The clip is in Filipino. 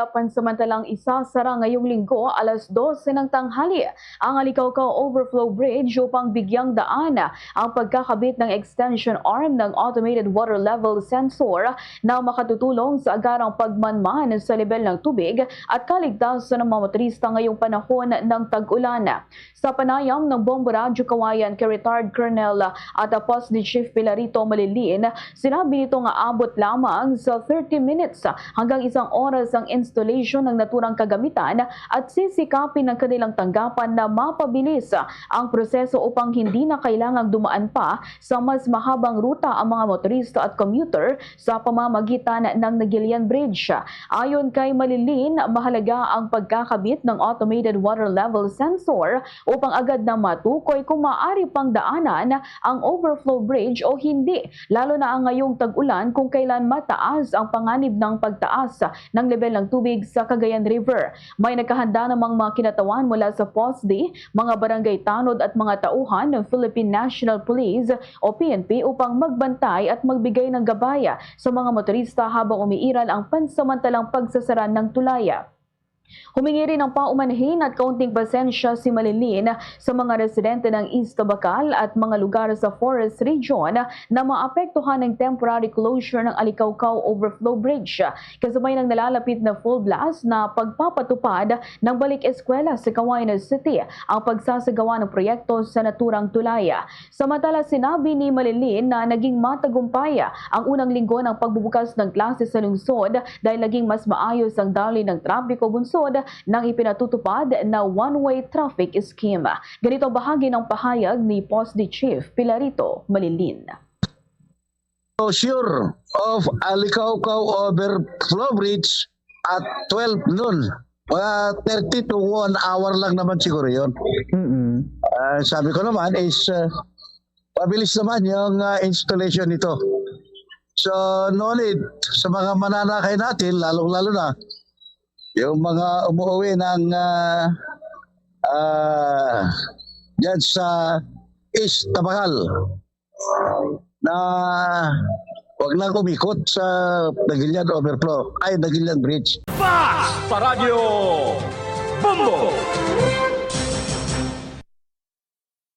Pansamantalang isasara ngayong linggo alas 12 ng tanghali ang Alicaucao Overflow Bridge upang bigyang daan ang pagkakabit ng extension arm ng automated water level sensor na makatutulong sa agarang pagmanman sa level ng tubig at kaligtasan ng mga motorista ngayong panahon ng tag-ulan. Sa panayam ng Bombo Radyo Kawayan kay Retired Colonel at Post ni Chief Pilarito Malilin, sinabi nito nga abot lamang sa 30 minutes hanggang 1 oras ang installation ng naturang kagamitan at sisikapin ng kanilang tanggapan na mapabilis ang proseso upang hindi na kailangang dumaan pa sa mas mahabang ruta ang mga motorista at commuter sa pamamagitan ng Nagilian Bridge. Ayon kay Malilin, mahalaga ang pagkakabit ng automated water level sensor upang agad na matukoy kung maaari pang daanan ang overflow bridge o hindi, lalo na ang ngayong tag-ulan kung kailan mataas ang panganib ng pagtaas ng level ng tubig sa Cagayan River. May nakahanda namang mga kinatawan mula sa POSD, mga barangay tanod at mga tauhan ng Philippine National Police o PNP upang magbantay at magbigay ng gabaya sa mga motorista habang umiiral ang pansamantalang pagsasara ng tulaya. Humingi rin ng paumanhin at kaunting pasensya si Malilin sa mga residente ng East Tabacal at mga lugar sa Forest Region na maapektuhan ng temporary closure ng Alicaucao Overflow Bridge, kasabay ng nalalapit na full blast na pagpapatupad ng balik eskwela sa Caguayan City ang pagsasagawa ng proyekto sa naturang tulaya. Samantala, sinabi ni Malilin na naging matagumpay ang unang linggo ng pagbubukas ng klase sa lungsod dahil naging mas maayos ang daloy ng trapiko bunsod ng ipinatutupad na one-way traffic scheme. Ganito bahagi ng pahayag ni POSD Chief Pilarito Malilin. Closure of Alicaucao Overflow Bridge at 12 noon. 30 to 1 hour lang naman siguro yun. Sabi ko naman is pabilis naman yung installation nito. So no need sa mga mananakay natin, lalong-lalo na yung mga umuwi ng dyan sa East Tabacal na wag lang umikot sa Nagilian Overflow, Nagilian Bridge. Fast sa Radyo Bombo!